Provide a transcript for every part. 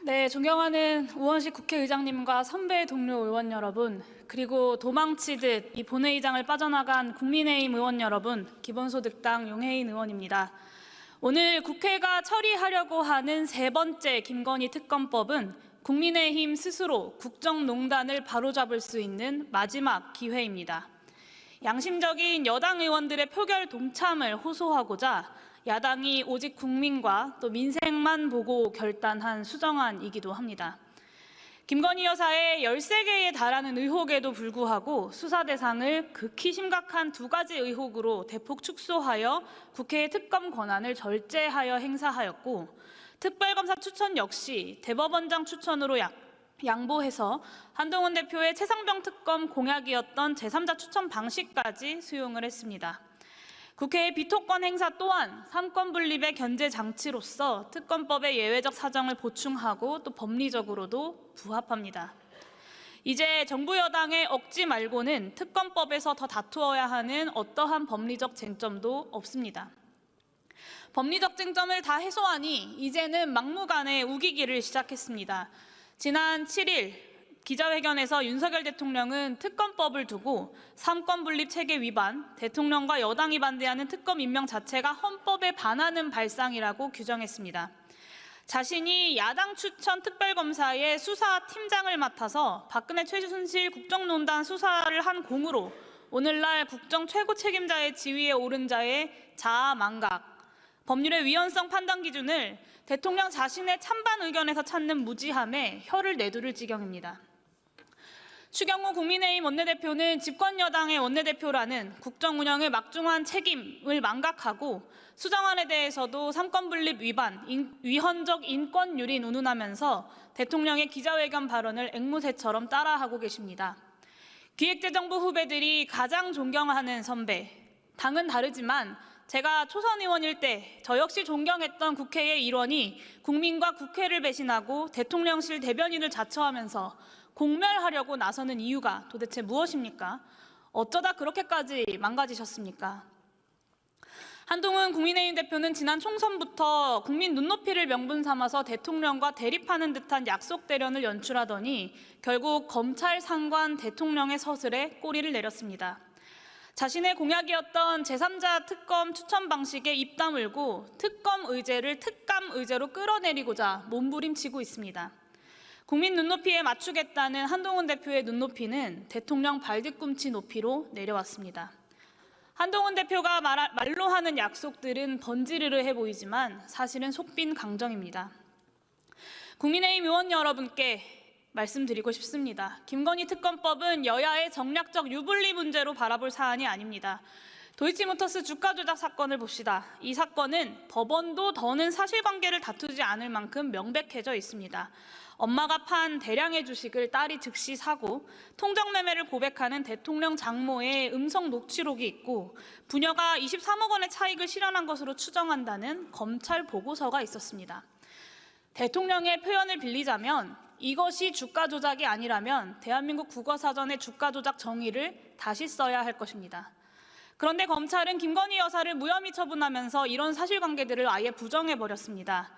네, 존경하는 우원식 국회의장님과 선배 동료 의원 여러분, 그리고 도망치듯 이 본회의장을 빠져나간 국민의힘 의원 여러분, 기본소득당 용해인 의원입니다. 오늘 국회가 처리하려고 하는 세 번째 김건희 특검법은 국민의힘 스스로 국정농단을 바로잡을 수 있는 마지막 기회입니다. 양심적인 여당 의원들의 표결 동참을 호소하고자 야당이 오직 국민과 또 민생만 보고 결단한 수정안이기도 합니다. 김건희 여사의 13개에 달하는 의혹에도 불구하고 수사 대상을 극히 심각한 두 가지 의혹으로 대폭 축소하여 국회의 특검 권한을 절제하여 행사하였고, 특별검사 추천 역시 대법원장 추천으로 양보해서 한동훈 대표의 최상병 특검 공약이었던 제3자 추천 방식까지 수용을 했습니다. 국회의 비토권 행사 또한 삼권 분립의 견제 장치로서 특검법의 예외적 사정을 보충하고 또 법리적으로도 부합합니다. 이제 정부 여당의 억지 말고는 특검법에서 더 다투어야 하는 어떠한 법리적 쟁점도 없습니다. 법리적 쟁점을 다 해소하니 이제는 막무가내 우기기를 시작했습니다. 지난 7일 기자회견에서 윤석열 대통령은 특검법을 두고 삼권 분립 체계 위반, 대통령과 여당이 반대하는 특검 임명 자체가 헌법에 반하는 발상이라고 규정했습니다. 자신이 야당 추천 특별검사의 수사팀장을 맡아서 박근혜 최순실 국정농단 수사를 한 공으로 오늘날 국정 최고 책임자의 지위에 오른 자의 자아망각, 법률의 위헌성 판단 기준을 대통령 자신의 찬반 의견에서 찾는 무지함에 혀를 내두를 지경입니다. 추경호 국민의힘 원내대표는 집권여당의 원내대표라는 국정 운영의 막중한 책임을 망각하고 수정안에 대해서도 삼권분립 위반, 위헌적 인권유린 운운하면서 대통령의 기자회견 발언을 앵무새처럼 따라하고 계십니다. 기획재정부 후배들이 가장 존경하는 선배, 당은 다르지만 제가 초선 의원일 때 저 역시 존경했던 국회의 일원이 국민과 국회를 배신하고 대통령실 대변인을 자처하면서 공멸하려고 나서는 이유가 도대체 무엇입니까? 어쩌다 그렇게까지 망가지셨습니까? 한동훈 국민의힘 대표는 지난 총선부터 국민 눈높이를 명분 삼아서 대통령과 대립하는 듯한 약속 대련을 연출하더니 결국 검찰 상관 대통령의 서슬에 꼬리를 내렸습니다. 자신의 공약이었던 제3자 특검 추천 방식에 입 다물고 특검 의제를 특감 의제로 끌어내리고자 몸부림치고 있습니다. 국민 눈높이에 맞추겠다는 한동훈 대표의 눈높이는 대통령 발뒤꿈치 높이로 내려왔습니다. 한동훈 대표가 말로 하는 약속들은 번지르르해 보이지만 사실은 속빈 강정입니다. 국민의힘 의원 여러분께 말씀드리고 싶습니다. 김건희 특검법은 여야의 정략적 유불리 문제로 바라볼 사안이 아닙니다. 도이치모터스 주가 조작 사건을 봅시다. 이 사건은 법원도 더는 사실관계를 다투지 않을 만큼 명백해져 있습니다. 엄마가 판 대량의 주식을 딸이 즉시 사고 통정매매를 고백하는 대통령 장모의 음성 녹취록이 있고 부녀가 23억 원의 차익을 실현한 것으로 추정한다는 검찰 보고서가 있었습니다. 대통령의 표현을 빌리자면 이것이 주가 조작이 아니라면 대한민국 국어사전의 주가 조작 정의를 다시 써야 할 것입니다. 그런데 검찰은 김건희 여사를 무혐의 처분하면서 이런 사실관계들을 아예 부정해버렸습니다.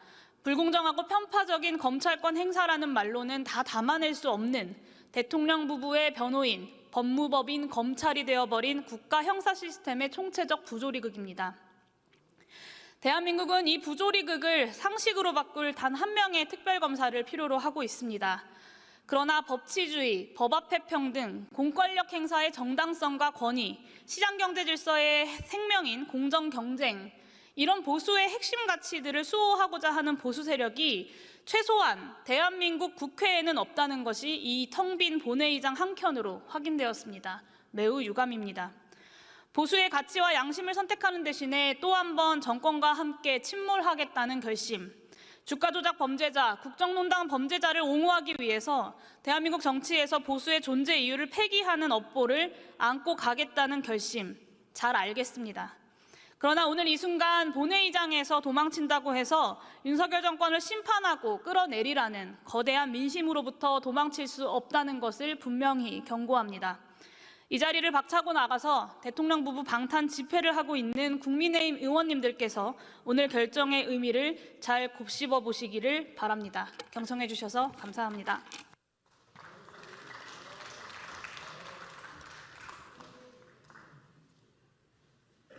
불공정하고 편파적인 검찰권 행사라는 말로는 다 담아낼 수 없는 대통령 부부의 변호인, 법무법인, 검찰이 되어버린 국가 형사 시스템의 총체적 부조리극입니다. 대한민국은 이 부조리극을 상식으로 바꿀 단 한 명의 특별검사를 필요로 하고 있습니다. 그러나 법치주의, 법앞의 평등, 공권력 행사의 정당성과 권위, 시장경제 질서의 생명인 공정경쟁, 이런 보수의 핵심 가치들을 수호하고자 하는 보수 세력이 최소한 대한민국 국회에는 없다는 것이 이 텅 빈 본회의장 한켠으로 확인되었습니다. 매우 유감입니다. 보수의 가치와 양심을 선택하는 대신에 또 한 번 정권과 함께 침몰하겠다는 결심, 주가 조작 범죄자, 국정농단 범죄자를 옹호하기 위해서 대한민국 정치에서 보수의 존재 이유를 폐기하는 업보를 안고 가겠다는 결심, 잘 알겠습니다. 그러나 오늘 이 순간 본회의장에서 도망친다고 해서 윤석열 정권을 심판하고 끌어내리라는 거대한 민심으로부터 도망칠 수 없다는 것을 분명히 경고합니다. 이 자리를 박차고 나가서 대통령 부부 방탄 집회를 하고 있는 국민의힘 의원님들께서 오늘 결정의 의미를 잘 곱씹어 보시기를 바랍니다. 경청해 주셔서 감사합니다.